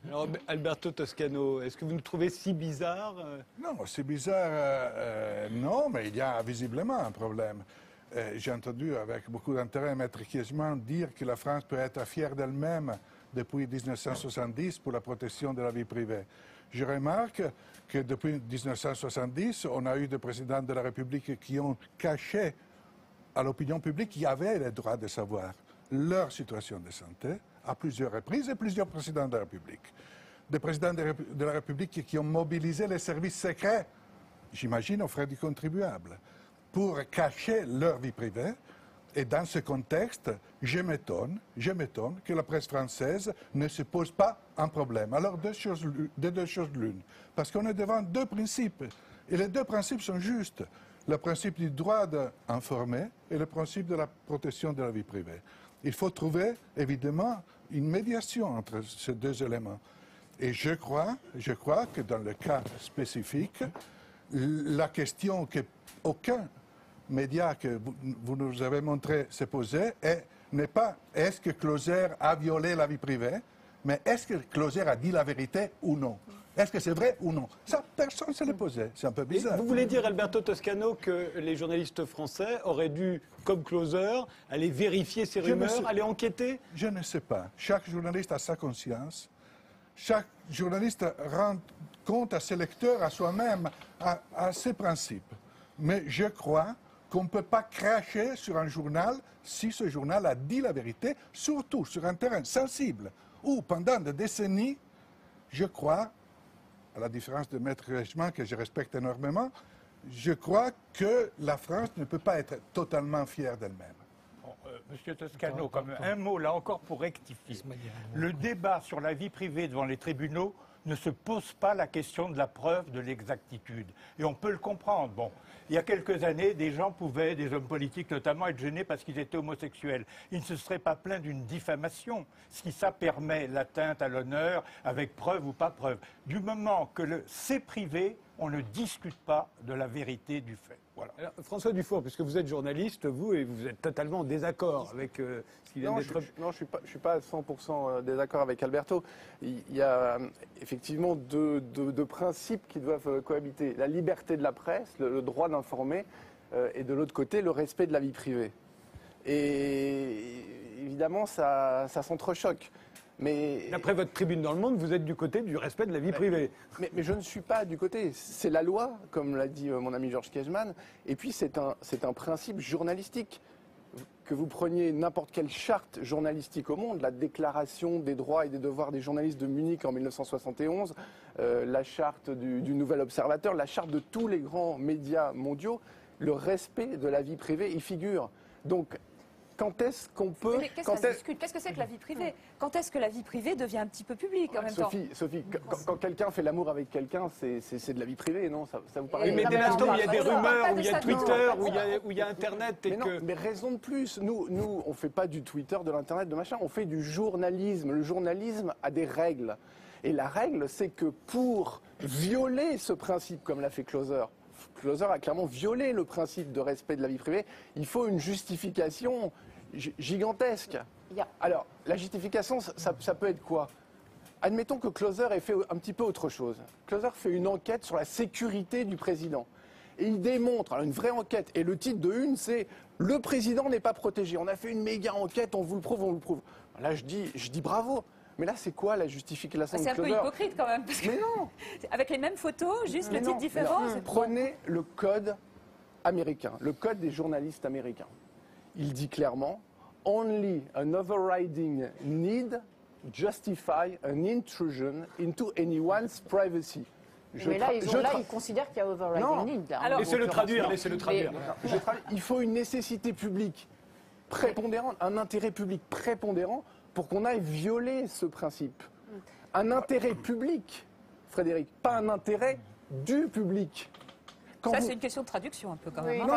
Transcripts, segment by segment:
Alors, Alberto Toscano, est-ce que vous nous trouvez si bizarre? Non, c'est bizarre, non, mais il y a visiblement un problème. J'ai entendu avec beaucoup d'intérêt Maître Kiesman dire que la France peut être fière d'elle-même depuis 1970 pour la protection de la vie privée. Je remarque que depuis 1970, on a eu des présidents de la République qui ont caché à l'opinion publique qu'il y avait le droit de savoir leur situation de santé à plusieurs reprises et plusieurs présidents de la République. Des présidents de la République qui ont mobilisé les services secrets, j'imagine aux frais du contribuable, pour cacher leur vie privée. Et dans ce contexte, je m'étonne que la presse française ne se pose pas un problème. Alors, deux choses l'une. Parce qu'on est devant deux principes. Et les deux principes sont justes. Le principe du droit d'informer et le principe de la protection de la vie privée. Il faut trouver, évidemment, une médiation entre ces deux éléments. Et je crois que dans le cas spécifique, la question qu'aucun média que vous nous avez montré se poser n'est pas est-ce que Clauser a violé la vie privée, mais est-ce que Clauser a dit la vérité ou non? Est-ce que c'est vrai ou non? Ça, personne ne se l'est posé. C'est un peu bizarre. Et vous voulez dire, Alberto Toscano, que les journalistes français auraient dû, comme Clauser, aller vérifier ces rumeurs, aller enquêter? Je ne sais pas. Chaque journaliste a sa conscience. Chaque journaliste rend compte à ses lecteurs, à soi-même, à ses principes. Mais je crois qu'on ne peut pas cracher sur un journal si ce journal a dit la vérité, surtout sur un terrain sensible, où pendant des décennies, je crois, à la différence de Maître Reichmann, que je respecte énormément, je crois que la France ne peut pas être totalement fière d'elle-même. Monsieur Toscano, comme un mot là encore pour rectifier. Le débat sur la vie privée devant les tribunaux ne se pose pas la question de la preuve de l'exactitude. Et on peut le comprendre. Bon, il y a quelques années, des gens pouvaient, des hommes politiques notamment, être gênés parce qu'ils étaient homosexuels. Ils ne se seraient pas plaints d'une diffamation, si ça permet l'atteinte à l'honneur, avec preuve ou pas preuve. Du moment que c'est privé, on ne discute pas de la vérité du fait. Voilà. Alors, François Dufour, puisque vous êtes journaliste, vous, et vous êtes totalement en désaccord avec ce qui vient d'être... Non, je ne suis pas à 100% désaccord avec Alberto. Il y a effectivement deux principes qui doivent cohabiter. La liberté de la presse, le droit d'informer, et de l'autre côté, le respect de la vie privée. Et évidemment, ça s'entrechoque. Mais d'après votre tribune dans Le Monde, vous êtes du côté du respect de la vie privée. Mais je ne suis pas du côté. C'est la loi, comme l'a dit mon ami Georges Kiesman. Et puis c'est un principe journalistique. Que vous preniez n'importe quelle charte journalistique au monde, la déclaration des droits et des devoirs des journalistes de Munich en 1971, la charte du Nouvel Observateur, la charte de tous les grands médias mondiaux, le respect de la vie privée y figure. Donc, quand est-ce qu'on peut... Mais qu'est-ce que c'est que la vie privée? Quand est-ce que la vie privée devient un petit peu publique en même temps? Sophie, quand quelqu'un fait l'amour avec quelqu'un, c'est de la vie privée, non? Ça vous paraît... Mais dès l'instant où il y a des rumeurs, où il y a Twitter, où il y a Internet... Mais non, mais raison de plus. Nous, on ne fait pas du Twitter, de l'Internet, de machin. On fait du journalisme. Le journalisme a des règles. Et la règle, c'est que pour violer ce principe, comme l'a fait Clauser a clairement violé le principe de respect de la vie privée, il faut une justification gigantesque. Alors, la justification, ça peut être quoi? Admettons que Clauser ait fait un petit peu autre chose. Clauser fait une enquête sur la sécurité du président. Et il démontre, alors une vraie enquête, et le titre de une, c'est « Le président n'est pas protégé ». On a fait une méga enquête, on vous le prouve, on vous le prouve. Là, je dis bravo. Mais là, c'est quoi la justification de Clauser? C'est un peu hypocrite quand même. Parce que mais non. Avec les mêmes photos, juste le titre différent. Prenez le code américain, le code des journalistes américains. Il dit clairement « Only an overriding need justify an intrusion into anyone's privacy ». Mais là, ils considèrent qu'il y a overriding need. Laissez-le traduire, laissez-le traduire. Il faut une nécessité publique prépondérante, un intérêt public prépondérant pour qu'on aille violer ce principe. Un intérêt public, Frédéric, pas un intérêt du public. C'est une question de traduction un peu quand même.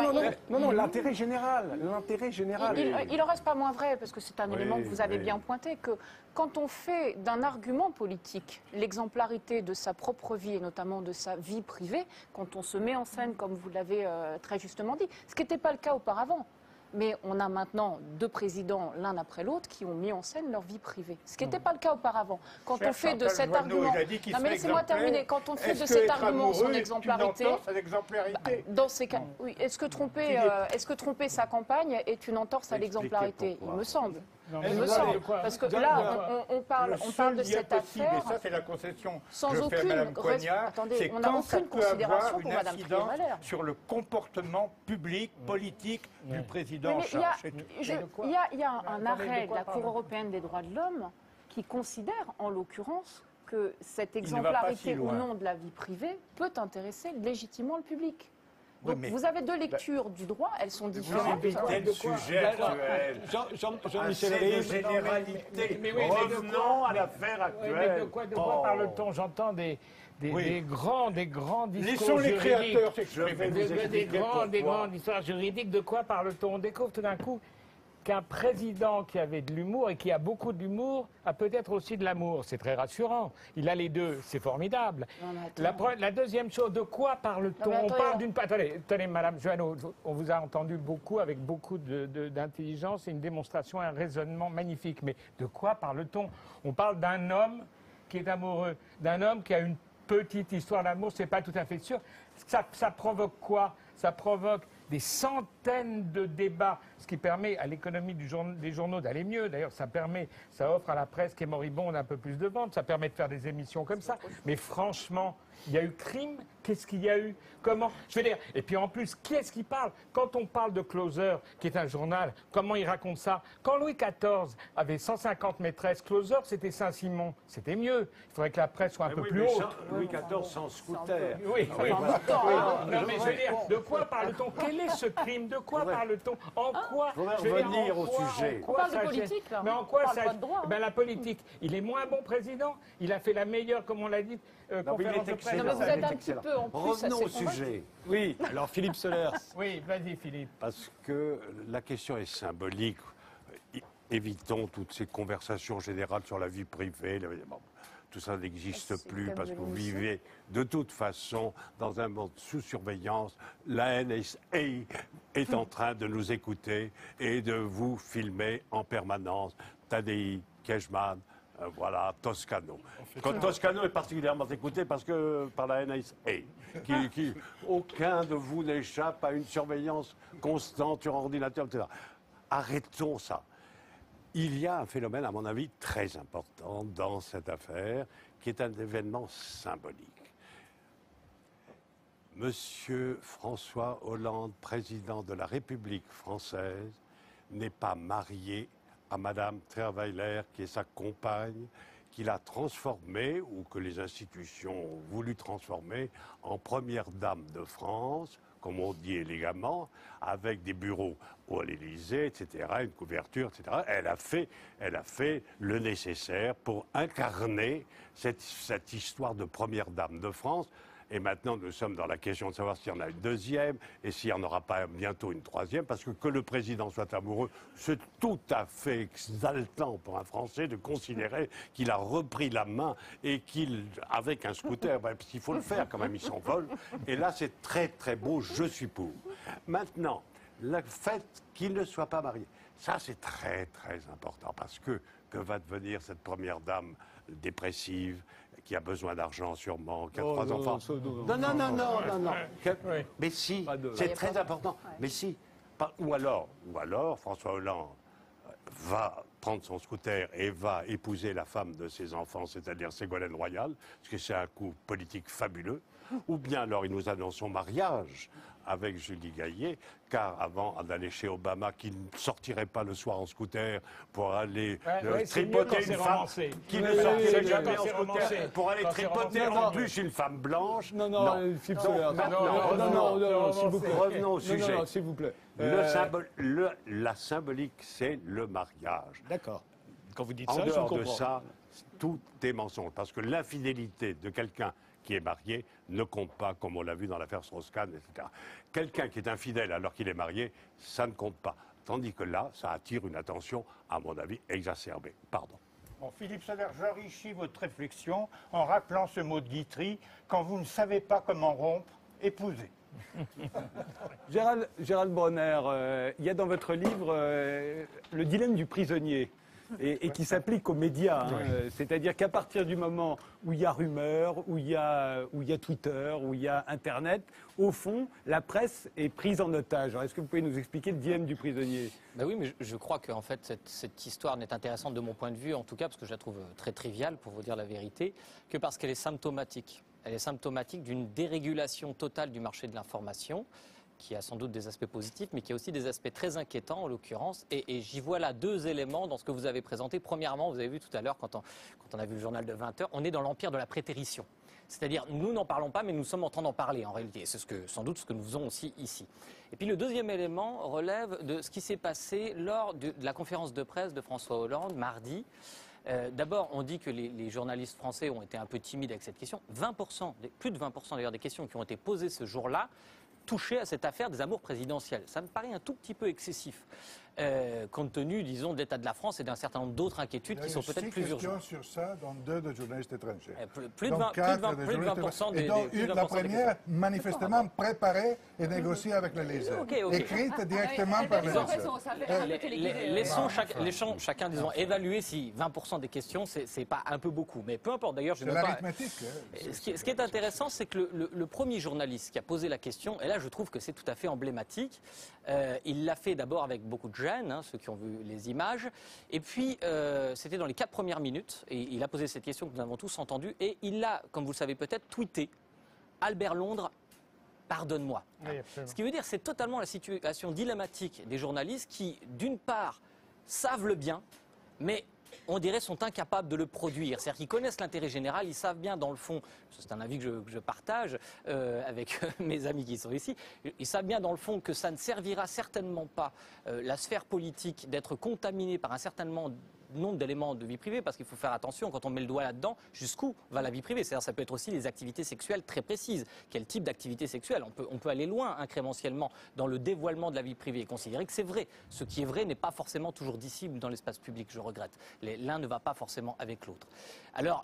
Non, l'intérêt général. L'intérêt général. Il en reste pas moins vrai, parce que c'est un élément que vous avez bien pointé, que quand on fait d'un argument politique l'exemplarité de sa propre vie et notamment de sa vie privée, quand on se met en scène, comme vous l'avez très justement dit, ce qui n'était pas le cas auparavant. Mais on a maintenant 2 présidents, l'un après l'autre, qui ont mis en scène leur vie privée. Ce qui n'était pas le cas auparavant. Quand on fait de cet argument... Non, mais laissez-moi terminer. Quand on fait de cet argument son exemplarité... Dans ces cas, oui. Est-ce que tromper sa compagne est une entorse à l'exemplarité? Il me semble. Il me semble. Parce que là, on parle de cette affaire... Et ça, c'est la concession sans que je fais à aucune... Mme Coignard. Attendez, on n'a quand aucune peut avoir considération une pour Mme incidence Prié-Valère. sur le comportement public, politique du président en Oui, mais charge. il y a un arrêt de la Cour européenne des droits de l'homme qui considère, en l'occurrence, que cette exemplarité ou non de la vie privée peut intéresser légitimement le public. Donc, vous avez 2 lectures du droit, elles sont différentes. Quel sujet actuel. Jean-Michel Ribes. Généralité. Revenons à l'affaire actuelle. Mais de quoi parle-t-on? J'entends des grands discours Laissons les créateurs s'exprimer. des grandes histoires juridiques. De quoi parle-t-on? On découvre tout d'un coup qu'un président qui avait de l'humour et qui a beaucoup d'humour a peut-être aussi de l'amour. C'est très rassurant. Il a les deux, c'est formidable. La deuxième chose, de quoi parle-t-on? On parle d'une... Attendez, Madame Joanneau, on vous a entendu beaucoup, avec beaucoup d'intelligence et une démonstration, un raisonnement magnifique. Mais de quoi parle-t-on? On parle d'un homme qui est amoureux, d'un homme qui a une petite histoire d'amour, c'est pas tout à fait sûr. Ça provoque quoi? Ça provoque des centaines de débats, ce qui permet à l'économie des journaux d'aller mieux. D'ailleurs, ça offre à la presse qui est moribonde un peu plus de ventes, ça permet de faire des émissions comme ça. Mais franchement, il y a eu crime. Qu'est-ce qu'il y a eu? Comment? Je veux dire, et puis en plus, qui est-ce qui parle? Quand on parle de Closer, qui est un journal, comment il raconte ça? Quand Louis XIV avait 150 maîtresses, Closer, c'était Saint-Simon. C'était mieux. Il faudrait que la presse soit un peu plus haute. Louis XIV sans scooter. Oui. Non, mais je veux dire, de quoi parle-t-on? Quel est ce crime? De quoi parle-t-on? En quoi? Je voudrais revenir au sujet. On parle de politique, là. Mais en quoi parle ça... pas de droit. La politique, il est moins bon président. Il a fait la meilleure, comme on l'a dit, conférence de presse. Non, mais vous êtes un petit peu en plus Revenons au assez convaincu. sujet. Oui, alors Philippe Solers. Oui, vas-y, Philippe. Parce que la question est symbolique. Évitons toutes ces conversations générales sur la vie privée. Bon, tout ça n'existe plus parce que vous vivez de toute façon dans un monde sous surveillance. La NSA est en train de nous écouter et de vous filmer en permanence. Tadei, Kejman, voilà, Toscano. Toscano est particulièrement écouté parce que par la NSA. Aucun de vous n'échappe à une surveillance constante sur ordinateur, etc. Arrêtons ça. Il y a un phénomène, à mon avis, très important dans cette affaire, qui est un événement symbolique. Monsieur François Hollande, président de la République française, n'est pas marié à Madame Trierweiler, qui est sa compagne, qu'il a transformée, ou que les institutions ont voulu transformer, en première dame de France, comme on dit élégamment, avec des bureaux à l'Élysée, etc., une couverture, etc. Elle a fait le nécessaire pour incarner cette histoire de première dame de France. Et maintenant, nous sommes dans la question de savoir s'il y en a une deuxième et s'il n'y en aura pas bientôt une troisième, parce que le président soit amoureux, c'est tout à fait exaltant pour un Français de considérer qu'il a repris la main et qu'il, avec un scooter, parce qu'il faut le faire quand même, il s'envole. Et là, c'est très très beau, je suis pour. Maintenant, le fait qu'il ne soit pas marié, ça c'est très très important, parce que va devenir cette première dame dépressive, qui a besoin d'argent sûrement, qui a 3 enfants. Non. Mais si, c'est très important. Mais si. Ou alors, François Hollande va prendre son scooter et va épouser la femme de ses enfants, c'est-à-dire Ségolène Royal, parce que c'est un coup politique fabuleux. Ou bien alors il nous annonce son mariage avec Julie Gaillet, car avant d'aller chez Obama, qui ne sortirait pas le soir en scooter pour aller tripoter une femme, qui ne sortirait jamais en scooter pour aller tripoter en plus une femme blanche. Non, Philippe Solers. Non, s'il vous plaît. Revenons au sujet. Non, s'il vous plaît. La symbolique, c'est le mariage. D'accord. Quand vous dites en ça, dehors je de comprends. ça, tout est mensonge, parce que l'infidélité de quelqu'un qui est marié ne compte pas, comme on l'a vu dans l'affaire Strauss-Kahn, etc. Quelqu'un qui est infidèle alors qu'il est marié, ça ne compte pas. Tandis que là, ça attire une attention, à mon avis, exacerbée. Pardon. Bon, Philippe Solers, j'enrichis votre réflexion en rappelant ce mot de Guitry, quand vous ne savez pas comment rompre, épousez. Gérald Bronner, il y a dans votre livre le dilemme du prisonnier. Et qui s'applique aux médias. C'est-à-dire qu'à partir du moment où il y a rumeur, où il y a Twitter, où il y a Internet, au fond, la presse est prise en otage. Alors, est-ce que vous pouvez nous expliquer le dilemme du prisonnier ? Ben oui, mais je crois qu'en fait, cette histoire n'est intéressante de mon point de vue, en tout cas, parce que je la trouve très triviale, pour vous dire la vérité, que parce qu'elle est symptomatique. Elle est symptomatique d'une dérégulation totale du marché de l'information, qui a sans doute des aspects positifs, mais qui a aussi des aspects très inquiétants, en l'occurrence. Et j'y vois là deux éléments dans ce que vous avez présenté. Premièrement, vous avez vu tout à l'heure, quand on a vu le journal de 20 h, on est dans l'empire de la prétérition. C'est-à-dire, nous n'en parlons pas, mais nous sommes en train d'en parler, en réalité. C'est sans doute ce que nous faisons aussi ici. Et puis le deuxième élément relève de ce qui s'est passé lors de la conférence de presse de François Hollande, mardi. D'abord, on dit que les journalistes français ont été un peu timides avec cette question. 20%, plus de 20% d'ailleurs des questions qui ont été posées ce jour-là toucher à cette affaire des amours présidentielles. Ça me paraît un tout petit peu excessif, compte tenu, disons, de l'état de la France et d'un certain nombre d'autres inquiétudes qui sont peut-être plus urgentes. Il y a 6 questions sur ça dans 2 de journalistes étrangers. Plus de 20% des... Et dont la première, manifestement préparée et négociée avec l'Élysée. Écrite directement par les Laissons chacun, disons, évaluer si 20% des questions, c'est pas un peu beaucoup. Mais peu importe, d'ailleurs, je ne veux pas... Ce qui est intéressant, c'est que le premier journaliste qui a posé la question, et là, je trouve que c'est tout à fait emblématique, il l'a fait d'abord avec beaucoup de gêne, ceux qui ont vu les images, et puis c'était dans les 4 premières minutes, et il a posé cette question que nous avons tous entendue, et il l'a, comme vous le savez peut-être, tweeté « Albert Londres, pardonne-moi ». Ce qui veut dire, c'est totalement la situation dilemmatique des journalistes qui, d'une part, savent le bien, mais on dirait sont incapables de le produire. C'est-à-dire qu'ils connaissent l'intérêt général, ils savent bien dans le fond, c'est un avis que je partage avec mes amis qui sont ici, ils savent bien dans le fond que ça ne servira certainement pas la sphère politique d'être contaminée par un certain nombre d'éléments de vie privée, parce qu'il faut faire attention quand on met le doigt là-dedans, jusqu'où va la vie privée. C'est-à-dire ça peut être aussi les activités sexuelles très précises. Quel type d'activité sexuelle ? On peut aller loin incrémentiellement dans le dévoilement de la vie privée et considérer que c'est vrai. Ce qui est vrai n'est pas forcément toujours dissible dans l'espace public, je regrette. L'un ne va pas forcément avec l'autre. Alors...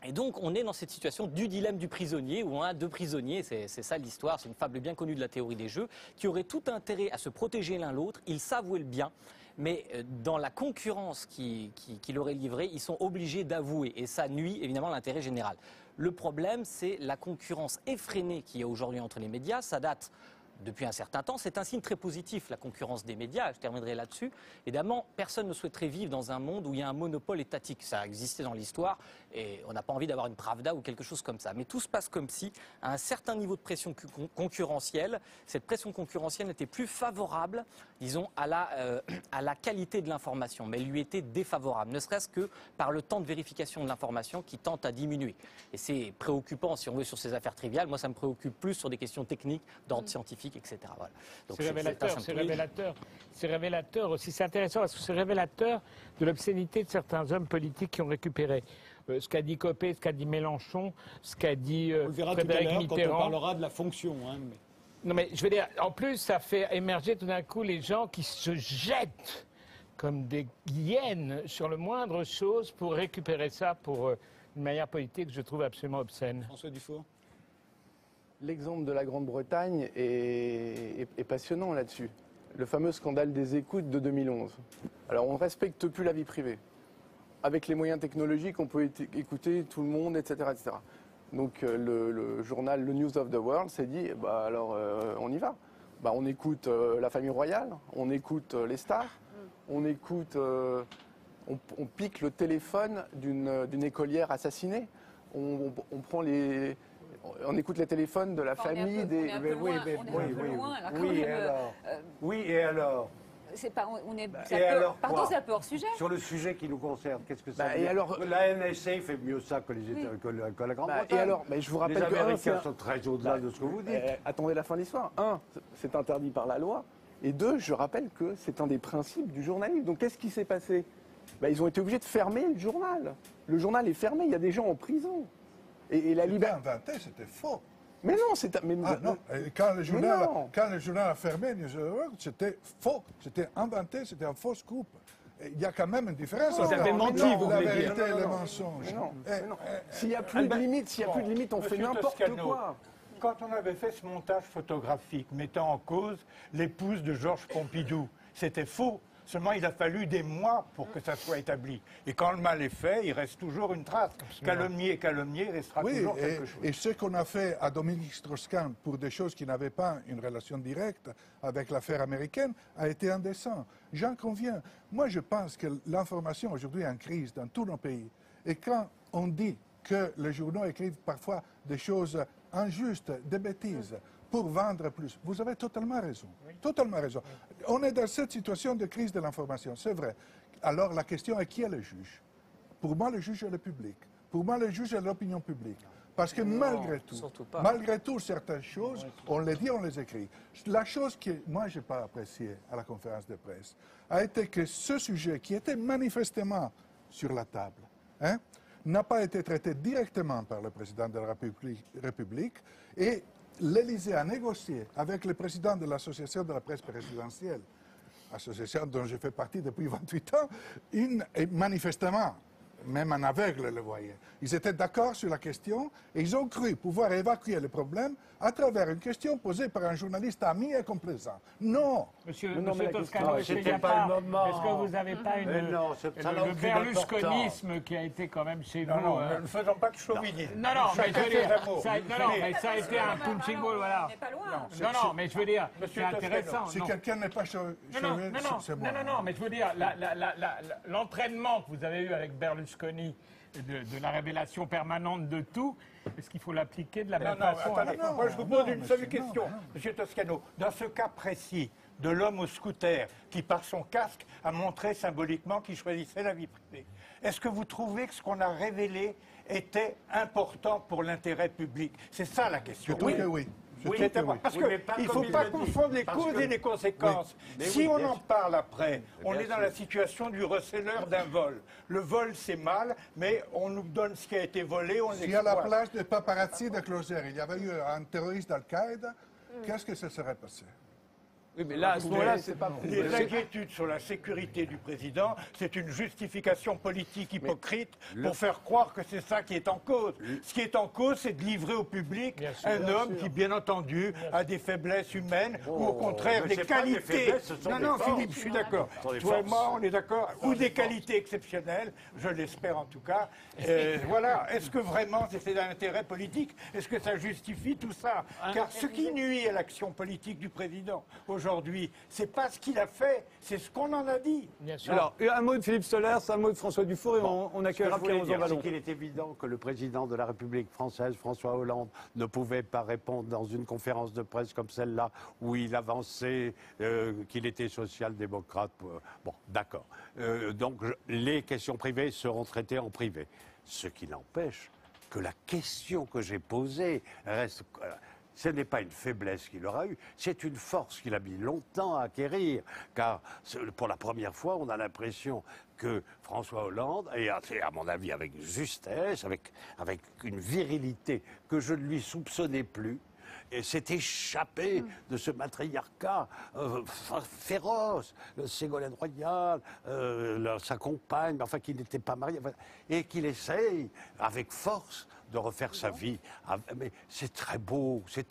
Et donc, on est dans cette situation du dilemme du prisonnier, où on a 2 prisonniers, c'est ça l'histoire, c'est une fable bien connue de la théorie des jeux, qui auraient tout intérêt à se protéger l'un l'autre, ils savent où est le bien, mais dans la concurrence qui leur est livrée, ils sont obligés d'avouer, et ça nuit évidemment à l'intérêt général. Le problème, c'est la concurrence effrénée qu'il y a aujourd'hui entre les médias, ça date depuis un certain temps. C'est un signe très positif, la concurrence des médias. Je terminerai là-dessus. Évidemment, personne ne souhaiterait vivre dans un monde où il y a un monopole étatique. Ça a existé dans l'histoire et on n'a pas envie d'avoir une Pravda ou quelque chose comme ça. Mais tout se passe comme si, à un certain niveau de pression concurrentielle, cette pression concurrentielle n'était plus favorable, disons, à la qualité de l'information, mais elle lui était défavorable, ne serait-ce que par le temps de vérification de l'information qui tente à diminuer. Et c'est préoccupant, si on veut, sur ces affaires triviales. Moi, ça me préoccupe plus sur des questions techniques, d'ordre scientifique, etc. Voilà. C'est révélateur aussi. C'est intéressant parce que c'est révélateur de l'obscénité de certains hommes politiques qui ont récupéré ce qu'a dit Copé, ce qu'a dit Mélenchon, ce qu'a dit Frédéric Mitterrand. Quand on parlera de la fonction. Non mais je veux dire, en plus, ça fait émerger tout d'un coup les gens qui se jettent comme des hyènes sur le moindre chose pour récupérer ça pour une manière politique que je trouve absolument obscène. François Dufour. L'exemple de la Grande-Bretagne est passionnant là-dessus. Le fameux scandale des écoutes de 2011. Alors, on ne respecte plus la vie privée. Avec les moyens technologiques, on peut écouter tout le monde, etc. etc. Donc, le journal Le News of the World s'est dit, on y va. On écoute la famille royale, on écoute les stars, on écoute... on pique le téléphone d'une écolière assassinée, on prend les... On écoute les téléphones de la famille des... Oui, et alors c'est un peu hors sujet. Sur le sujet qui nous concerne, qu'est-ce que ça veut dire ? Alors, la NSA fait mieux ça que la Grande-Bretagne. Et alors, je vous rappelle les Américains sont très au-delà de ce que vous dites. Attendez la fin de l'histoire. 1, c'est interdit par la loi. Et 2, je rappelle que c'est un des principes du journalisme. Donc qu'est-ce qui s'est passé ? Ils ont été obligés de fermer le journal. Le journal est fermé, il y a des gens en prison. Et la liberté... C'était inventé, c'était faux. Mais non, c'est... non. Quand le journal a fermé, c'était faux. C'était inventé, c'était un faux scoop. Il y a quand même une différence entre la vérité et le mensonge. S'il n'y a plus de limite, on fait n'importe quoi. quand on avait fait ce montage photographique mettant en cause l'épouse de Georges Pompidou, c'était faux. Seulement, il a fallu des mois pour que ça soit établi. Et quand le mal est fait, il reste toujours une trace. Calomnier, il restera toujours quelque chose. Et ce qu'on a fait à Dominique Strauss-Kahn pour des choses qui n'avaient pas une relation directe avec l'affaire américaine a été indécent. J'en conviens. Moi, je pense que l'information aujourd'hui est en crise dans tous nos pays. Et quand on dit que les journaux écrivent parfois des choses injustes, des bêtises, pour vendre plus. Vous avez totalement raison. Totalement raison. On est dans cette situation de crise de l'information, c'est vrai. Alors la question est qui est le juge? Pour moi, le juge est le public. Pour moi, le juge est l'opinion publique. Parce que malgré tout, certaines choses, on les dit, on les écrit. La chose que moi, je n'ai pas appréciée à la conférence de presse a été que ce sujet, qui était manifestement sur la table, n'a pas été traité directement par le président de la République et l'Élysée a négocié avec le président de l'Association de la presse présidentielle, association dont je fais partie depuis 28 ans, et manifestement, même un aveugle le voyait. Ils étaient d'accord sur la question et ils ont cru pouvoir évacuer le problème à travers une question posée par un journaliste ami et complaisant. Non. Monsieur Toscano, c'était pas le moment. Est-ce que vous n'avez pas le berlusconisme qui a été quand même chez vous? Non, ne faisons pas de chauvinisme. Non, mais je veux dire, ça a été un punching ball, voilà. Non, mais je veux dire, c'est intéressant. Si quelqu'un n'est pas chauvin, c'est moi. Non, mais je veux dire, l'entraînement que vous avez eu avec Berlusconi, de la révélation permanente de tout, est-ce qu'il faut l'appliquer de la même façon? Moi, je vous pose une seule question, M. Toscano. Dans ce cas précis de l'homme au scooter qui, par son casque, a montré symboliquement qu'il choisissait la vie privée, est-ce que vous trouvez que ce qu'on a révélé était important pour l'intérêt public? C'est ça la question. Oui. Parce qu'il ne faut pas confondre les causes et les conséquences. Si on en parle après, on est dans la situation du receleur d'un vol. Le vol, c'est mal, mais on nous donne ce qui a été volé, on l'exploite. Si à la place de paparazzi de Closer, il y avait eu un terroriste d'Al-Qaïda, qu'est-ce que ça serait passé? Oui, mais là, à ce moment-là, c'est pas... Les inquiétudes sur la sécurité du président, c'est une justification politique hypocrite pour faire croire que c'est ça qui est en cause. Ce qui est en cause, c'est de livrer au public un homme qui, bien entendu, a des faiblesses humaines ou au contraire des qualités. Non, Philippe, je suis d'accord. Toi et moi, on est d'accord. Ou des qualités exceptionnelles, je l'espère en tout cas. Voilà. Est-ce que vraiment c'est d'un intérêt politique? Est-ce que ça justifie tout ça? Car ce qui nuit à l'action politique du président aujourd'hui, c'est pas ce qu'il a fait, c'est ce qu'on en a dit. Bien sûr. Alors, un mot de Philippe Solers, un mot de François Dufour et on accueillera Pierre Vallon. Il est évident que le président de la République française, François Hollande, ne pouvait pas répondre dans une conférence de presse comme celle-là, où il avançait qu'il était social-démocrate. Bon, d'accord. Donc, les questions privées seront traitées en privé. Ce qui n'empêche que la question que j'ai posée reste... Ce n'est pas une faiblesse qu'il aura eue, c'est une force qu'il a mis longtemps à acquérir. Car pour la première fois, on a l'impression que François Hollande, et à mon avis avec justesse, avec une virilité que je ne lui soupçonnais plus, et s'est échappé de ce matriarcat féroce, Ségolène Royal, sa compagne, enfin qui n'était pas mariée, et qu'il essaye avec force de refaire sa vie. Mais c'est très beau, ce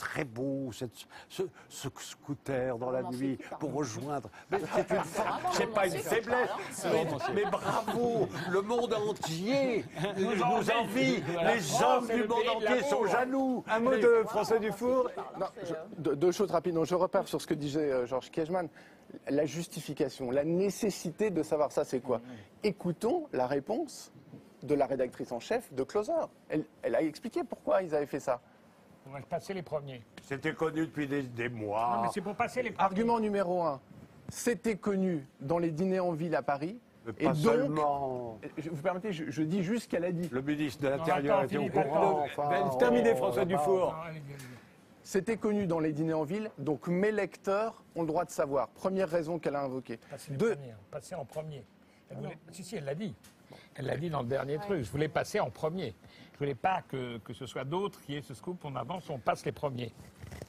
scooter dans la nuit pour rejoindre. Mais c'est une force, c'est pas une faiblesse. Mais bravo, le monde entier nous envie. Les hommes du monde entier sont jaloux. Un mot de François Dufour. Deux choses rapides. Je repars sur ce que disait Georges Kiegemann. La justification, la nécessité de savoir ça, c'est quoi? Écoutons la réponse de la rédactrice en chef de Closer. Elle a expliqué pourquoi ils avaient fait ça. On va passer les premiers. C'était connu depuis des mois. Non, mais c'est pour passer les premiers. Argument numéro 1. C'était connu dans les dîners en ville à Paris. Et donc, seulement... vous permettez, je dis juste ce qu'elle a dit. Le ministre de l'Intérieur était au courant. Terminé, François Dufour. C'était connu dans les dîners en ville, donc mes lecteurs ont le droit de savoir. Première raison qu'elle a invoquée. Passer en premier. Si, elle l'a dit. Elle l'a dit dans le dernier truc. Je voulais passer en premier. Je voulais pas que ce soit d'autres qui aient ce scoop. On avance, on passe les premiers.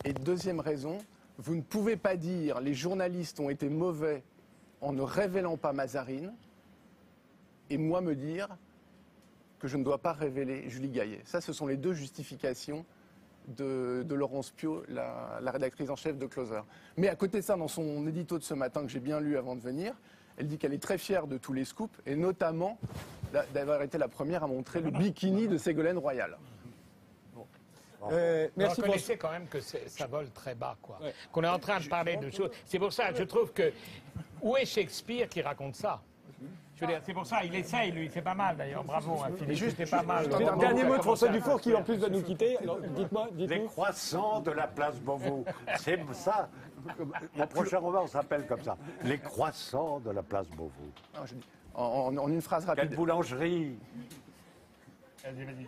Et deuxième raison, vous ne pouvez pas dire les journalistes ont été mauvais en ne révélant pas Mazarine et moi me dire que je ne dois pas révéler Julie Gaillet. Ça, ce sont les deux justifications de Laurence Piot, la rédactrice en chef de Closer. Mais à côté de ça, dans son édito de ce matin que j'ai bien lu avant de venir, elle dit qu'elle est très fière de tous les scoops, et notamment d'avoir été la première à montrer le bikini de Ségolène Royal. Merci. Vous reconnaissez quand même que ça vole très bas, quoi. Ouais. Qu'on est en train de parler de choses. C'est pour ça, je trouve que... Où est Shakespeare qui raconte ça? Je veux dire, c'est pour ça, il essaye, lui, c'est pas mal d'ailleurs, bravo, hein, Philippe, c'était pas mal. Dernier mot de François Dufour qui en plus va nous quitter. Dites-moi. Les croissants de la place Beauvau. C'est ça. Mon prochain roman s'appelle comme ça. Les croissants de la place Beauvau. En une phrase rapide. Quelle boulangerie!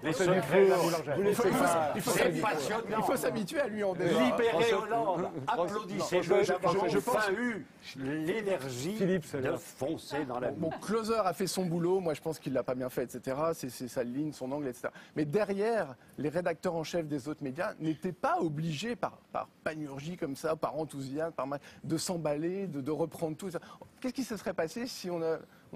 Les il faut s'habituer à lui en dehors. Libérez Hollande, applaudissez-le. Je pense eu l'énergie de foncer dans la vie. Bon, Closer a fait son boulot, moi je pense qu'il l'a pas bien fait, etc. C'est sa ligne, son angle, etc. Mais derrière, les rédacteurs en chef des autres médias n'étaient pas obligés, par panurgie comme ça, par enthousiasme, de s'emballer, de reprendre tout ça. Qu'est-ce qui se serait passé si on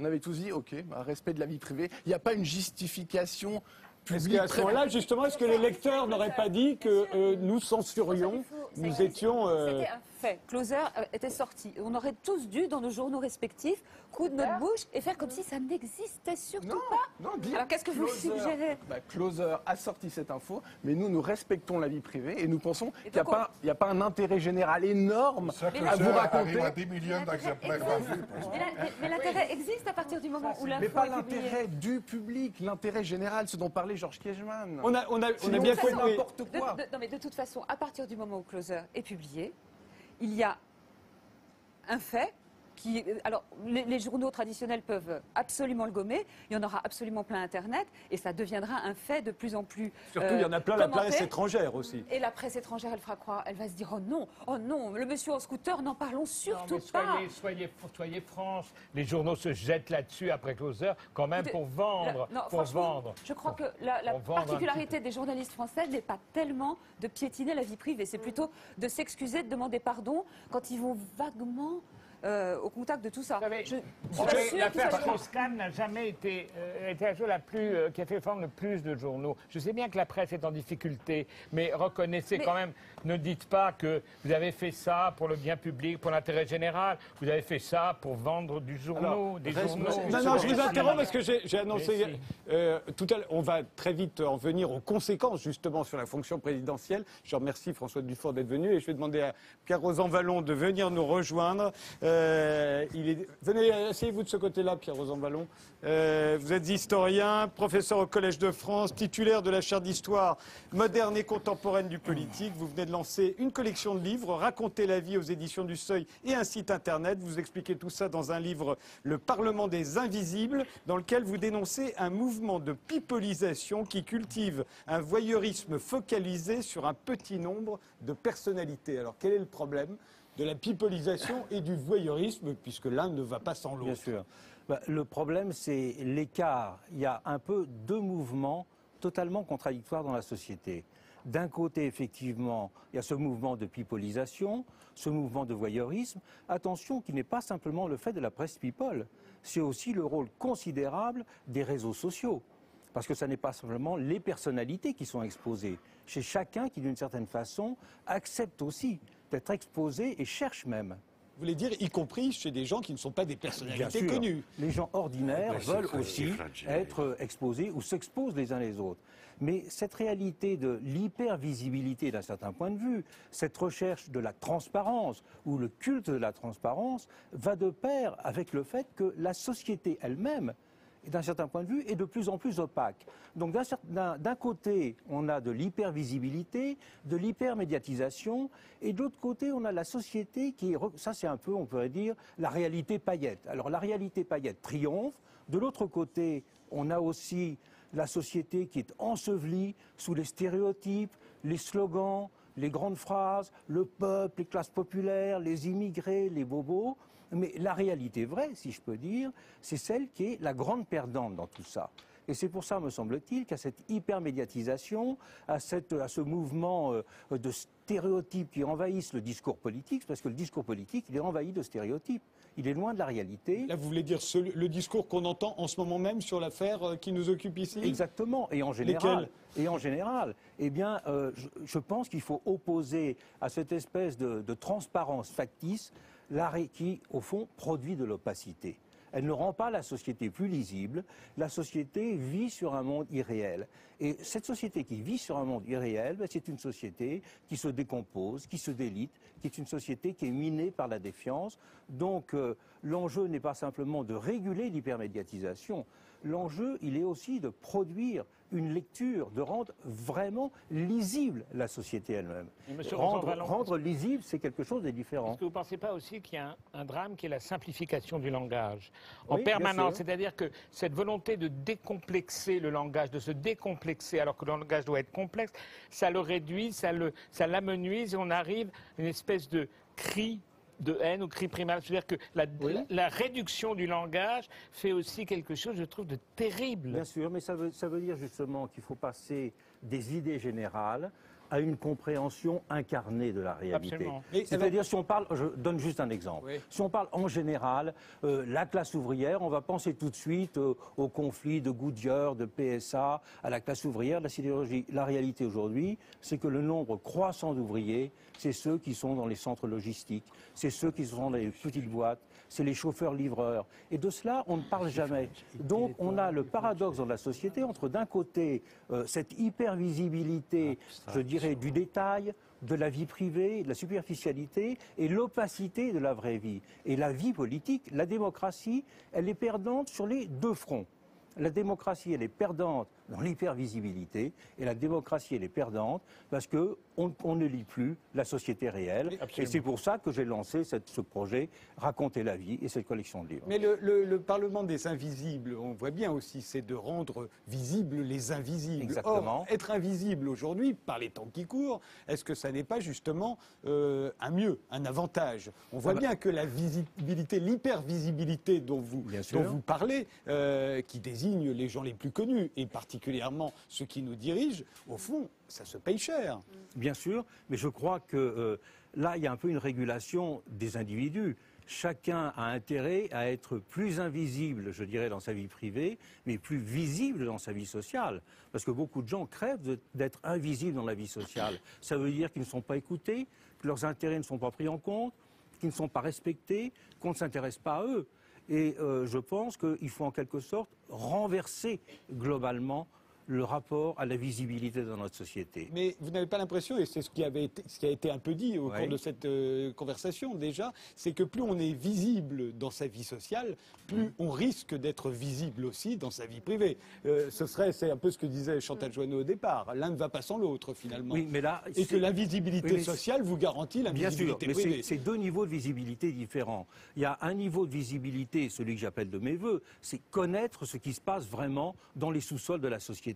avait tous dit, OK, respect de la vie privée, il n'y a pas une justification publique. Est-ce qu'à ce moment-là, justement, est-ce que les lecteurs n'auraient pas dit que nous censurions, nous étions... C'était un fait. Closer était sorti. On aurait tous dû, dans nos journaux respectifs, coudre notre bouche et faire comme si ça n'existait surtout pas. Non, alors qu'est-ce que vous suggérez? Closer a sorti cette info, mais nous respectons la vie privée et nous pensons qu'il n'y a pas un intérêt général énorme à vous raconter. À 10 millions d'exemplaires vendus. Mais l'intérêt existe à partir du moment où l'info est publiée. Mais pas l'intérêt du public, l'intérêt général, ce dont parlait Georges Kiechman. On a bien compris. Non, mais de toute façon, à partir du moment où Closer est publié, il y a un fait qui... Alors, les journaux traditionnels peuvent absolument le gommer, il y en aura absolument plein Internet, et ça deviendra un fait de plus en plus surtout, il y en a plein la presse étrangère aussi. Et la presse étrangère, elle fera croire, elle va se dire, oh non, le monsieur en scooter, n'en parlons surtout pas. Soyez francs, les journaux se jettent là-dessus après Closer, quand même pour vendre. Je crois que la particularité des journalistes français n'est pas tellement de piétiner la vie privée, c'est plutôt de s'excuser, de demander pardon quand ils vont vaguement... au contact de tout ça. L'affaire Strauss-Kahn n'a jamais été la chose qui a fait vendre le plus de journaux. Je sais bien que la presse est en difficulté, mais reconnaissez quand même, ne dites pas que vous avez fait ça pour le bien public, pour l'intérêt général, vous avez fait ça pour vendre des journaux. Non, je vous interromps parce que j'ai annoncé tout à l'heure, on va très vite en venir aux conséquences justement sur la fonction présidentielle. Je remercie François Dufour d'être venu et je vais demander à Pierre-Rosan Vallon de venir nous rejoindre. Venez, asseyez-vous de ce côté-là, Pierre-Rosan Vallon. Vous êtes historien, professeur au Collège de France, titulaire de la chaire d'histoire moderne et contemporaine du politique. Vous venez de lancer une collection de livres, Raconter la vie aux éditions du Seuil et un site internet. Vous expliquez tout ça dans un livre, Le Parlement des Invisibles, dans lequel vous dénoncez un mouvement de pipolisation qui cultive un voyeurisme focalisé sur un petit nombre de personnalités. Alors quel est le problème de la pipolisation et du voyeurisme, puisque l'un ne va pas sans l'autre? Bien sûr. Le problème, c'est l'écart. Il y a un peu deux mouvements totalement contradictoires dans la société. D'un côté, effectivement, il y a ce mouvement de pipolisation, ce mouvement de voyeurisme. Attention, qui n'est pas simplement le fait de la presse people. C'est aussi le rôle considérable des réseaux sociaux. Parce que ce n'est pas simplement les personnalités qui sont exposées. C'est chacun qui, d'une certaine façon, accepte aussi d'être exposé et cherche même. Vous voulez dire, y compris chez des gens qui ne sont pas des personnalités connues. Les gens ordinaires veulent aussi être exposés ou s'exposent les uns les autres. Mais cette réalité de l'hypervisibilité d'un certain point de vue, cette recherche de la transparence ou le culte de la transparence va de pair avec le fait que la société elle-même, d'un certain point de vue, est de plus en plus opaque. Donc d'un côté, on a de l'hypervisibilité, de l'hypermédiatisation, et de l'autre côté, on a la société qui est... Ça, c'est un peu, on pourrait dire, la réalité paillette. Alors la réalité paillette triomphe. De l'autre côté, on a aussi la société qui est ensevelie sous les stéréotypes, les slogans, les grandes phrases, le peuple, les classes populaires, les immigrés, les bobos. Mais la réalité vraie, si je peux dire, c'est celle qui est la grande perdante dans tout ça. Et c'est pour ça, me semble-t-il, qu'à cette hypermédiatisation, à ce mouvement de stéréotypes qui envahissent le discours politique, parce que le discours politique, il est envahi de stéréotypes. Il est loin de la réalité. Là, vous voulez dire le discours qu'on entend en ce moment même sur l'affaire qui nous occupe ici? Exactement. Et en général, eh bien, je pense qu'il faut opposer à cette espèce de transparence factice qui, au fond, produit de l'opacité. Elle ne rend pas la société plus lisible. La société vit sur un monde irréel. Et cette société qui vit sur un monde irréel, c'est une société qui se décompose, qui se délite, qui est une société qui est minée par la défiance. Donc l'enjeu n'est pas simplement de réguler l'hypermédiatisation. L'enjeu, il est aussi de produire une lecture, de rendre vraiment lisible la société elle-même. Rendre lisible, c'est quelque chose de différent. Est-ce que vous ne pensez pas aussi qu'il y a un drame qui est la simplification du langage en permanence? C'est-à-dire que cette volonté de décomplexer le langage, de se décomplexer alors que le langage doit être complexe, ça le réduit, ça l'amenuise et on arrive à une espèce de cri de haine ou cri primal. C'est-à-dire que la réduction du langage fait aussi quelque chose, je trouve, de terrible. Bien sûr, mais ça veut dire justement qu'il faut passer des idées générales à une compréhension incarnée de la réalité. C'est-à-dire, si on parle, je donne juste un exemple, si on parle en général, la classe ouvrière, on va penser tout de suite au conflit de Goodyear, de PSA, à la classe ouvrière, de la sidérurgie. La réalité aujourd'hui, c'est que le nombre croissant d'ouvriers, c'est ceux qui sont dans les centres logistiques, c'est ceux qui sont dans les petites boîtes, c'est les chauffeurs-livreurs. Et de cela, on ne parle jamais. Donc, on a le paradoxe dans la société entre, d'un côté, cette hypervisibilité, je dirais, du détail, de la vie privée, de la superficialité et l'opacité de la vraie vie. Et la vie politique, la démocratie, elle est perdante sur les deux fronts. La démocratie, elle est perdante dans l'hypervisibilité et la démocratie, elle est perdante parce qu'on ne lit plus la société réelle. Et c'est pour ça que j'ai lancé ce projet Raconter la vie et cette collection de livres. Mais le Parlement des invisibles, on voit bien aussi, c'est de rendre visibles les invisibles. Exactement. Or, être invisible aujourd'hui, par les temps qui courent, est-ce que ça n'est pas justement un mieux, un avantage? On voit bien que la visibilité, l'hypervisibilité dont vous parlez, qui désigne les gens les plus connus, et particulièrement ceux qui nous dirigent, au fond, ça se paye cher. Bien sûr, mais je crois que là, il y a un peu une régulation des individus. Chacun a intérêt à être plus invisible, je dirais, dans sa vie privée, mais plus visible dans sa vie sociale. Parce que beaucoup de gens crèvent d'être invisibles dans la vie sociale. Ça veut dire qu'ils ne sont pas écoutés, que leurs intérêts ne sont pas pris en compte, qu'ils ne sont pas respectés, qu'on ne s'intéresse pas à eux. Et je pense qu'il faut en quelque sorte renverser globalement le rapport à la visibilité dans notre société. Mais vous n'avez pas l'impression, et c'est ce qui a été un peu dit au cours de cette conversation déjà, c'est que plus on est visible dans sa vie sociale, plus on risque d'être visible aussi dans sa vie privée. C'est un peu ce que disait Chantal Joanneau au départ. L'un ne va pas sans l'autre finalement. Oui, mais là, et que la visibilité sociale vous garantit la visibilité privée. Bien sûr, mais c'est deux niveaux de visibilité différents. Il y a un niveau de visibilité, celui que j'appelle de mes voeux, c'est connaître ce qui se passe vraiment dans les sous-sols de la société.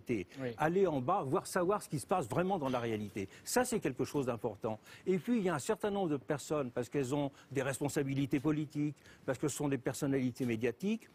Aller en bas, savoir ce qui se passe vraiment dans la réalité. Ça, c'est quelque chose d'important. Et puis, il y a un certain nombre de personnes, parce qu'elles ont des responsabilités politiques, parce que ce sont des personnalités médiatiques,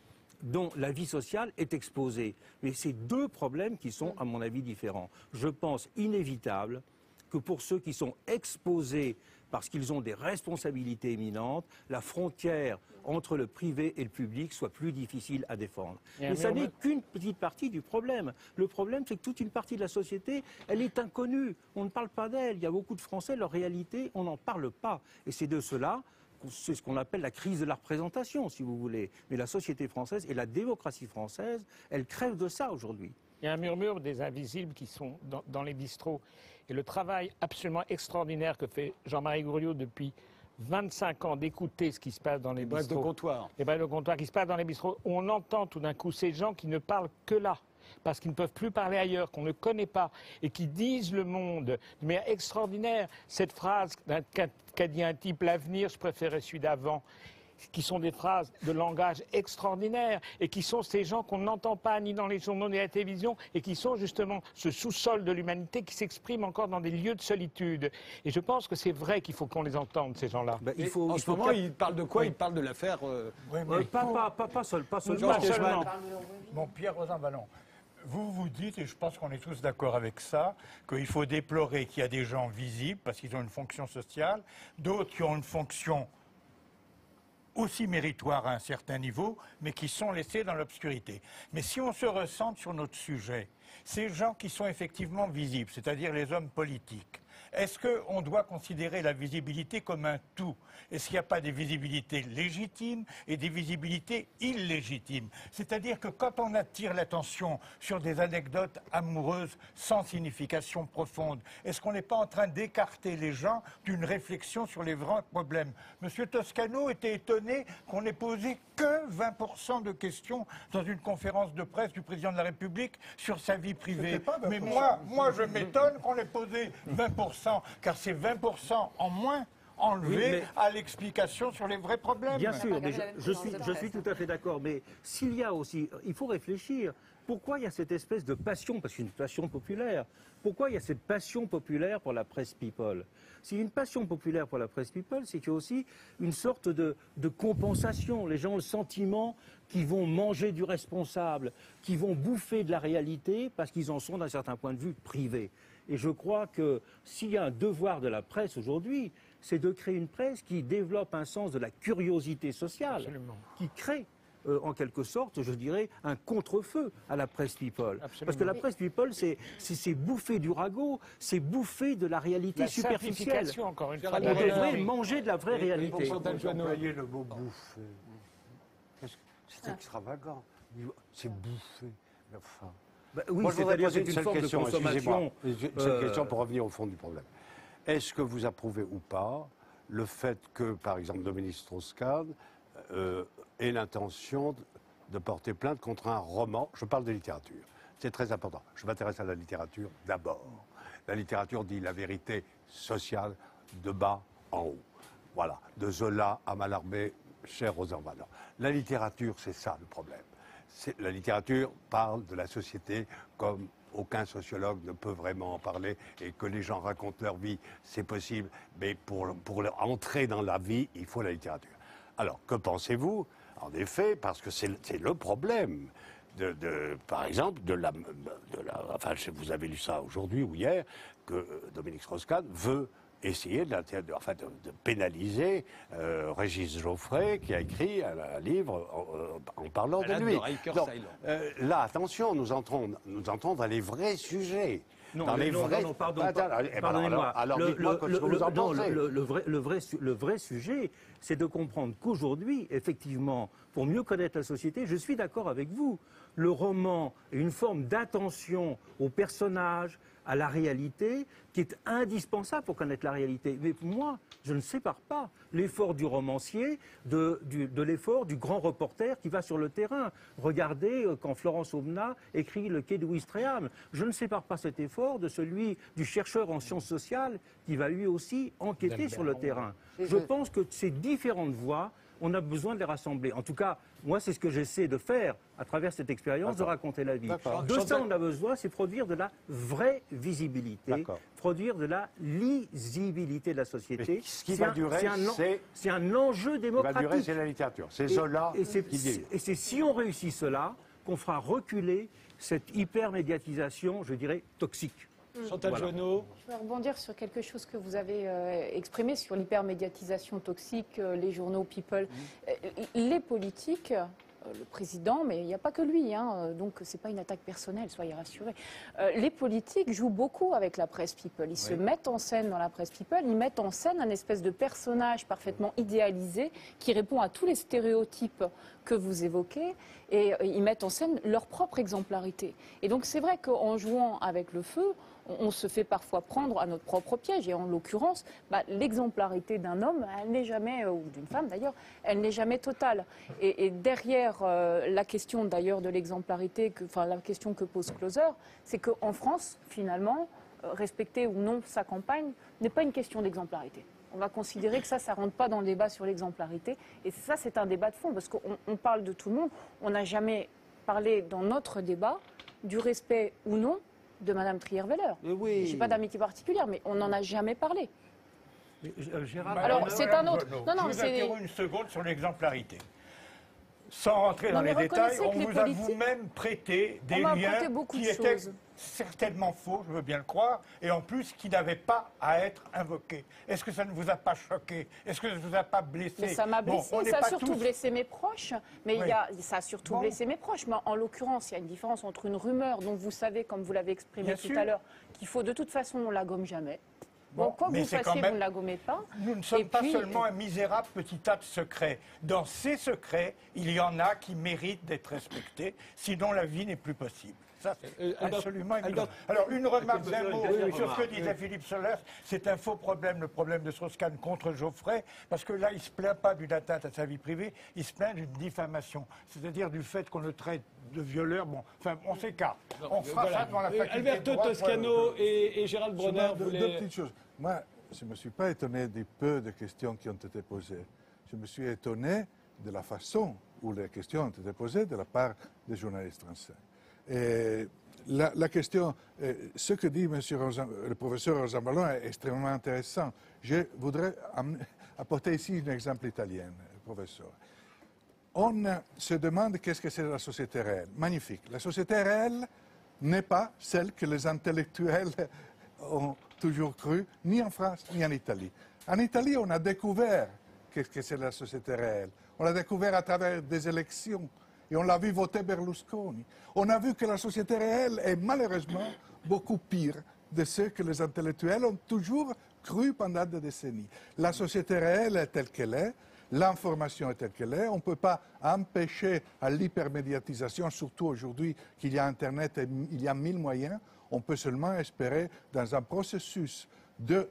dont la vie sociale est exposée. Mais c'est deux problèmes qui sont, à mon avis, différents. Je pense inévitable que pour ceux qui sont exposés parce qu'ils ont des responsabilités éminentes, la frontière entre le privé et le public soit plus difficile à défendre. Mais ça n'est qu'une petite partie du problème. Le problème, c'est que toute une partie de la société, elle est inconnue. On ne parle pas d'elle. Il y a beaucoup de Français, leur réalité, on n'en parle pas. Et c'est de cela, c'est ce qu'on appelle la crise de la représentation, si vous voulez. Mais la société française et la démocratie française, elle crève de ça aujourd'hui. Il y a un murmure des invisibles qui sont dans les bistrots. Et le travail absolument extraordinaire que fait Jean-Marie Gouriot depuis 25 ans d'écouter ce qui se passe dans les bistrots. Les brefs de comptoir. Les brefs de comptoir qui se passent dans les bistrots. On entend tout d'un coup ces gens qui ne parlent que là, parce qu'ils ne peuvent plus parler ailleurs, qu'on ne connaît pas, et qui disent le monde de manière extraordinaire. Cette phrase qu'a dit un type, l'avenir, je préférais celui d'avant, qui sont des phrases de langage extraordinaires et qui sont ces gens qu'on n'entend pas ni dans les journaux ni à la télévision et qui sont justement ce sous-sol de l'humanité qui s'exprime encore dans des lieux de solitude. Et je pense que c'est vrai qu'il faut qu'on les entende, ces gens-là. En ce moment, il parle de quoi? Il parle de l'affaire... Pas seulement. Bon, Pierre Rosanvallon, Vous dites, et je pense qu'on est tous d'accord avec ça, qu'il faut déplorer qu'il y a des gens visibles parce qu'ils ont une fonction sociale, d'autres qui ont une fonction aussi méritoire à un certain niveau, mais qui sont laissés dans l'obscurité. Mais si on se recentre sur notre sujet, ces gens qui sont effectivement visibles, c'est-à-dire les hommes politiques, est-ce qu'on doit considérer la visibilité comme un tout? Est-ce qu'il n'y a pas des visibilités légitimes et des visibilités illégitimes? C'est-à-dire que quand on attire l'attention sur des anecdotes amoureuses sans signification profonde, est-ce qu'on n'est pas en train d'écarter les gens d'une réflexion sur les vrais problèmes? Monsieur Toscano était étonné qu'on n'ait posé que 20% de questions dans une conférence de presse du président de la République sur sa vie privée. Mais moi, je m'étonne qu'on ait posé 20%, car c'est 20% en moins enlevé à l'explication sur les vrais problèmes. Bien sûr, mais je suis tout à fait d'accord. Mais s'il y a aussi, il faut réfléchir. Pourquoi il y a cette espèce de passion, parce que c'est une passion populaire, pourquoi il y a cette passion populaire pour la presse people? S'il y a une passion populaire pour la presse people, c'est qu'il y a aussi une sorte de compensation. Les gens ont le sentiment qu'ils vont manger du responsable, qu'ils vont bouffer de la réalité parce qu'ils en sont d'un certain point de vue privé. Et je crois que s'il y a un devoir de la presse aujourd'hui, c'est de créer une presse qui développe un sens de la curiosité sociale, absolument, qui crée en quelque sorte, je dirais, un contre-feu à la presse people. Absolument. Parce que la presse people, c'est bouffer du ragot, c'est bouffer de la réalité superficielle. Encore une fois, on devrait manger de la vraie réalité. Vous employez le mot bouffer. C'est extravagant. C'est bouffer. Enfin. Oui, moi, je voudrais poser une forme de consommation. Une question pour revenir au fond du problème. Est-ce que vous approuvez ou pas le fait que, par exemple, Dominique Strauss-Kahn ait l'intention de porter plainte contre un roman? Je parle de littérature. C'est très important. Je m'intéresse à la littérature d'abord. La littérature dit la vérité sociale de bas en haut. Voilà. De Zola à Mallarmé, cher Rosanvallon. La littérature, c'est ça le problème. La littérature parle de la société comme aucun sociologue ne peut vraiment en parler, et que les gens racontent leur vie, c'est possible, mais pour entrer dans la vie, il faut la littérature. Alors, que pensez-vous? En effet, parce que c'est le problème, par exemple, enfin, vous avez lu ça aujourd'hui ou hier, que Dominique Strauss-Kahn veut essayer de pénaliser Régis Geoffrey, qui a écrit un livre en parlant de lui. Donc, là, attention, nous entrons dans les vrais sujets. Non, pardonnez-moi. Alors, dites-moi ce que vous en pensez. Le vrai sujet, c'est de comprendre qu'aujourd'hui, effectivement, pour mieux connaître la société, je suis d'accord avec vous. Le roman est une forme d'attention aux personnages, à la réalité, qui est indispensable pour connaître la réalité. Mais moi, je ne sépare pas l'effort du romancier de l'effort du grand reporter qui va sur le terrain. Regardez quand Florence Aubenas écrit Le Quai de Ouistreham. Je ne sépare pas cet effort de celui du chercheur en sciences sociales qui va lui aussi enquêter sur le terrain. Je pense que ces différentes voies, on a besoin de les rassembler. En tout cas, moi, c'est ce que j'essaie de faire à travers cette expérience de raconter la vie. De ça, on a besoin, c'est produire de la vraie visibilité, produire de la lisibilité de la société. Mais ce qui va durer, c'est un enjeu démocratique. Ce qui va durer, c'est la littérature. C'est Zola qui dit. Et c'est si on réussit cela qu'on fera reculer cette hypermédiatisation, je dirais, toxique. Chantal Joanneau. Je vais rebondir sur quelque chose que vous avez exprimé sur l'hypermédiatisation toxique, les journaux People. Les politiques, le président, mais il n'y a pas que lui, donc ce n'est pas une attaque personnelle, soyez rassurés. Les politiques jouent beaucoup avec la presse People. Ils se mettent en scène dans la presse People, ils mettent en scène un espèce de personnage parfaitement idéalisé qui répond à tous les stéréotypes que vous évoquez, et ils mettent en scène leur propre exemplarité. Et donc c'est vrai qu'en jouant avec le feu, on se fait parfois prendre à notre propre piège. Et en l'occurrence, l'exemplarité d'un homme, elle n'est jamais, ou d'une femme d'ailleurs, elle n'est jamais totale. Et derrière la question d'ailleurs de l'exemplarité, la question que pose Closer, c'est qu'en France, finalement, respecter ou non sa campagne n'est pas une question d'exemplarité. On va considérer que ça ne rentre pas dans le débat sur l'exemplarité. Et ça, c'est un débat de fond, parce qu'on parle de tout le monde. On n'a jamais parlé dans notre débat du respect ou non de Mme Trierweiler. Oui. Je n'ai pas d'amitié particulière, mais on n'en a jamais parlé. Alors, c'est un autre. Vous interromps une seconde sur l'exemplarité. sans rentrer dans les détails, on vous a vous-même prêté des liens qui étaient certainement faux, je veux bien le croire, et en plus qui n'avaient pas à être invoqués. Est-ce que ça ne vous a pas choqué? Est-ce que ça ne vous a pas blessé? Mais ça m'a blessé, ça a surtout blessé mes proches. Mais ça a surtout blessé mes proches. Mais en l'occurrence, il y a une différence entre une rumeur dont vous savez, comme vous l'avez exprimé tout à l'heure, qu'il faut de toute façon, on la gomme jamais. Bon, quoi que vous fassiez, vous ne la gommez pas. Nous ne sommes pas seulement un misérable petit tas de secrets. Dans ces secrets, il y en a qui méritent d'être respectés, sinon la vie n'est plus possible. Ça, c'est absolument évident. Alors, une remarque d'un mot sur ce que disait Philippe Solers, c'est un faux problème, le problème de Strauss-Kahn contre Geoffrey, parce que là, il ne se plaint pas d'une atteinte à sa vie privée, il se plaint d'une diffamation, c'est-à-dire du fait qu'on le traite de violeur. Bon, enfin, on s'écarte. On fera ça devant la faculté Alberto Toscano et Gérald Bronner voulaient... Deux petites choses. Moi, je ne me suis pas étonné du peu de questions qui ont été posées. Je me suis étonné de la façon où les questions ont été posées de la part des journalistes français. Et la question, ce que dit le professeur Rosanvallon est extrêmement intéressant. Je voudrais apporter ici un exemple italien, professeur. On se demande qu'est-ce que c'est la société réelle. Magnifique. La société réelle n'est pas celle que les intellectuels ont toujours cru, ni en France, ni en Italie. En Italie, on a découvert qu'est-ce que c'est la société réelle. On l'a découvert à travers des élections. Et on l'a vu voter Berlusconi. On a vu que la société réelle est malheureusement beaucoup pire de ce que les intellectuels ont toujours cru pendant des décennies. La société réelle est telle qu'elle est, l'information est telle qu'elle est, on ne peut pas empêcher à l'hypermédiatisation, surtout aujourd'hui qu'il y a Internet et il y a 1000 moyens, on peut seulement espérer dans un processus de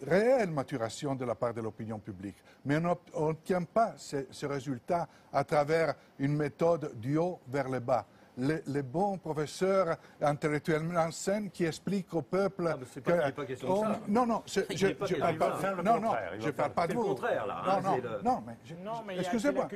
réelle maturation de la part de l'opinion publique. Mais on n'obtient pas ce résultat à travers une méthode du haut vers le bas. Les bons professeurs intellectuellement en scène qui expliquent au peuple... Ah, il n'est pas question de ça. Non, je ne parle pas de vous. C'est le contraire, là. Non, mais excusez-moi.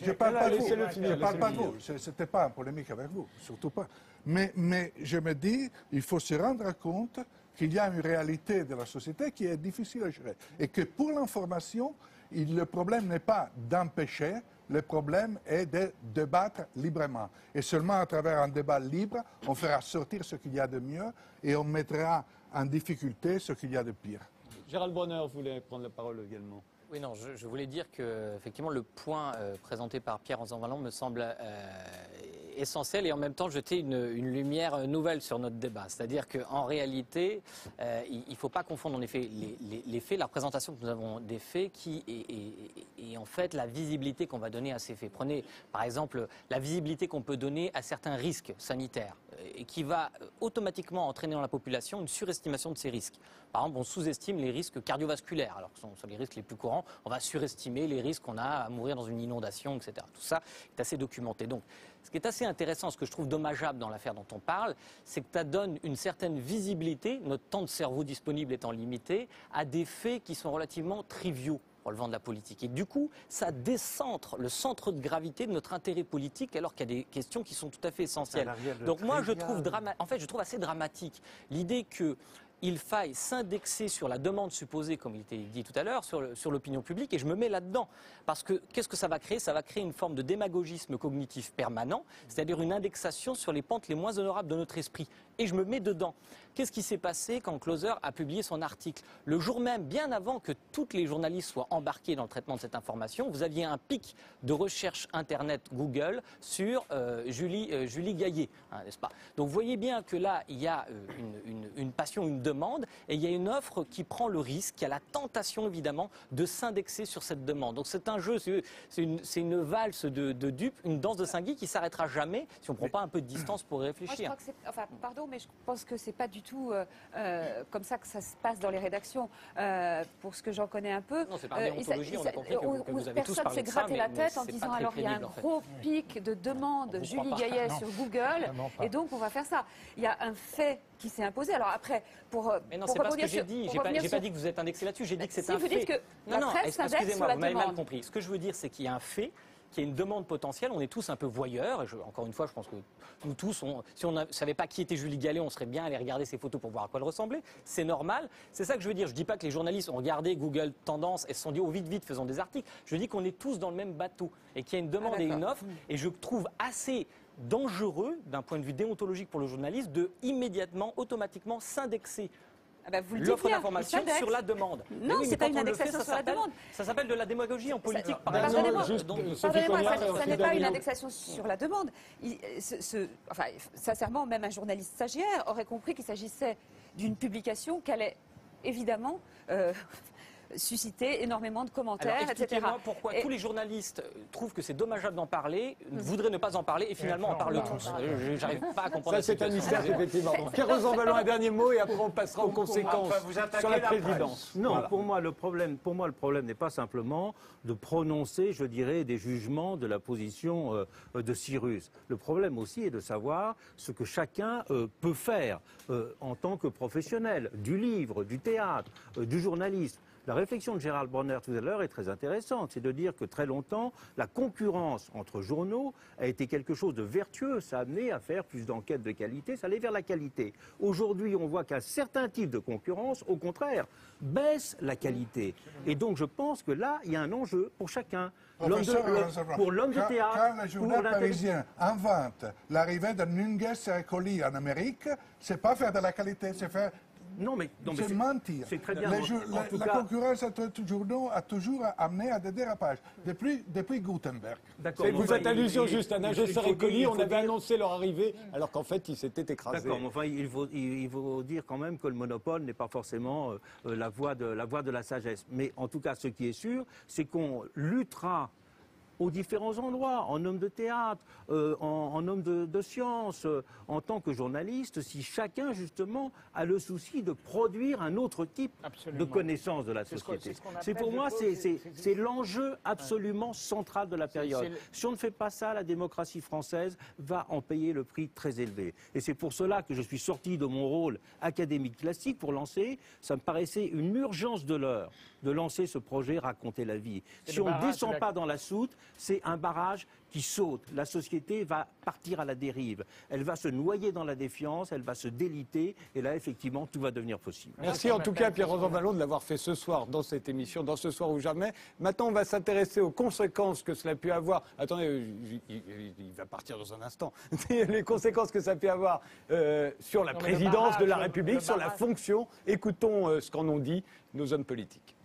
Je ne parle pas de vous. Je ne parle pas de vous. Ce n'était pas en polémique avec vous, surtout pas. Mais je me dis, il faut se rendre compte qu'il y a une réalité de la société qui est difficile à gérer. Et que pour l'information, le problème n'est pas d'empêcher, le problème est de débattre librement. Et seulement à travers un débat libre, on fera sortir ce qu'il y a de mieux et on mettra en difficulté ce qu'il y a de pire. Gérald Bronner voulait prendre la parole également. Oui, non, je voulais dire que effectivement le point présenté par Pierre Rosanvallon me semble essentiel et en même temps jeter une lumière nouvelle sur notre débat. C'est-à-dire qu'en réalité, il ne faut pas confondre en effet les faits, la représentation que nous avons des faits et en fait la visibilité qu'on va donner à ces faits. Prenez par exemple la visibilité qu'on peut donner à certains risques sanitaires et qui va automatiquement entraîner dans la population une surestimation de ces risques. Par exemple, on sous-estime les risques cardiovasculaires, alors que ce sont les risques les plus courants. On va surestimer les risques qu'on a à mourir dans une inondation, etc. Tout ça est assez documenté. Donc, ce qui est assez intéressant, ce que je trouve dommageable dans l'affaire dont on parle, c'est que ça donne une certaine visibilité, notre temps de cerveau disponible étant limité, à des faits qui sont relativement triviaux relevant de la politique. Et du coup, ça décentre le centre de gravité de notre intérêt politique alors qu'il y a des questions qui sont tout à fait essentielles. Donc moi, je trouve assez dramatique l'idée qu'il faille s'indexer sur la demande supposée, comme il était dit tout à l'heure, sur l'opinion publique, et je me mets là-dedans. Parce que qu'est-ce que ça va créer? Ça va créer une forme de démagogisme cognitif permanent, c'est-à-dire une indexation sur les pentes les moins honorables de notre esprit. Et je me mets dedans. Qu'est-ce qui s'est passé quand Closer a publié son article? Le jour même, bien avant que tous les journalistes soient embarqués dans le traitement de cette information, vous aviez un pic de recherche Internet Google sur Julie Gaillet, n'est-ce pas? Donc vous voyez bien que là, il y a une passion, une demande, et il y a une offre qui prend le risque, qui a la tentation évidemment de s'indexer sur cette demande. Donc c'est un jeu, c'est une valse de dupes, une danse de Saint-Guy qui s'arrêtera jamais si on ne prend pas un peu de distance pour réfléchir. Moi, je crois que pardon, mais je pense que c'est pas du tout comme ça que ça se passe dans les rédactions. Pour ce que j'en connais un peu, non, c'est par déontologie, on a compris que vous avez tous personne parlé s'est de ça, gratté la tête en disant alors il y a un gros pic de demandes Julie Gaillet sur Google et donc on va faire ça. Il y a un fait qui s'est imposé. Alors après, mais non, c'est pas ce que j'ai dit. J'ai pas dit que vous êtes indexé là-dessus. J'ai dit que c'est un fait. Vous dites que la presse s'indexe sur la demande. Vous m'avez mal compris. Ce que je veux dire, c'est qu'il y a un fait qu'il y a une demande potentielle. On est tous un peu voyeurs. Et encore une fois, je pense que nous tous, si on ne savait pas qui était Julie Gallet, on serait bien allé regarder ses photos pour voir à quoi elle ressemblait. C'est normal. C'est ça que je veux dire. Je ne dis pas que les journalistes ont regardé Google Tendance et se sont dit, oh vite, faisons des articles. Je dis qu'on est tous dans le même bateau et qu'il y a une demande et une offre. Et je trouve assez dangereux, d'un point de vue déontologique pour le journaliste, de immédiatement, automatiquement s'indexer l'offre d'information sur la demande. Non, c'est pas une indexation sur la demande. Ça s'appelle de la démagogie en politique, par exemple. Pardonnez-moi, ça n'est pas une indexation sur la demande. Sincèrement, même un journaliste stagiaire aurait compris qu'il s'agissait d'une publication qu'elle est évidemment susciter énormément de commentaires, etc. Expliquez-moi pourquoi tous les journalistes trouvent que c'est dommageable d'en parler, voudraient ne pas en parler, et finalement en parlent tous. J'arrive pas à comprendre. Ça, c'est un mystère, effectivement. Pierre Rosanvallon, un dernier mot, et après on passera aux conséquences sur la présidence. Non, pour moi, le problème n'est pas simplement de prononcer, je dirais, des jugements de la position de Cyrus. Le problème aussi est de savoir ce que chacun peut faire en tant que professionnel, du livre, du théâtre, du journalisme. La réflexion de Gérald Bronner tout à l'heure est très intéressante. C'est de dire que très longtemps, la concurrence entre journaux a été quelque chose de vertueux. Ça a amené à faire plus d'enquêtes de qualité, ça allait vers la qualité. Aujourd'hui, on voit qu'un certain type de concurrence, au contraire, baisse la qualité. Et donc, je pense que là, il y a un enjeu pour chacun. Pour l'homme de théâtre. Quand le journal parisien invente l'arrivée de Nunges et Colli en Amérique, c'est pas faire de la qualité, c'est faire... c'est mentir. C'est très bien. La concurrence entre journaux a toujours amené à des dérapages, depuis Gutenberg. Vous faites allusion juste à Nunges et Colli, on avait annoncé leur arrivée, alors qu'en fait, ils s'étaient écrasés. D'accord, mais enfin, il faut dire quand même que le monopole n'est pas forcément la voie de la sagesse. Mais en tout cas, ce qui est sûr, c'est qu'on luttera aux différents endroits, en homme de théâtre, en homme de sciences, en tant que journaliste, si chacun, justement, a le souci de produire un autre type de connaissance de la société. C'est pour moi, c'est l'enjeu absolument central de la période. Si on ne fait pas ça, la démocratie française va en payer le prix très élevé. Et c'est pour cela que je suis sorti de mon rôle académique classique pour lancer, ça me paraissait une urgence de l'heure, de lancer ce projet Raconter la vie. Si on ne descend pas dans la soute, c'est un barrage qui saute. La société va partir à la dérive. Elle va se noyer dans la défiance, elle va se déliter, et là, effectivement, tout va devenir possible. Merci en tout cas, Pierre Rosanvallon, de l'avoir fait ce soir dans cette émission, dans Ce Soir ou Jamais. Maintenant, on va s'intéresser aux conséquences que cela a pu avoir. Attendez, il va partir dans un instant. Les conséquences que ça a pu avoir sur la présidence de la République, sur la fonction. Écoutons ce qu'en ont dit nos hommes politiques.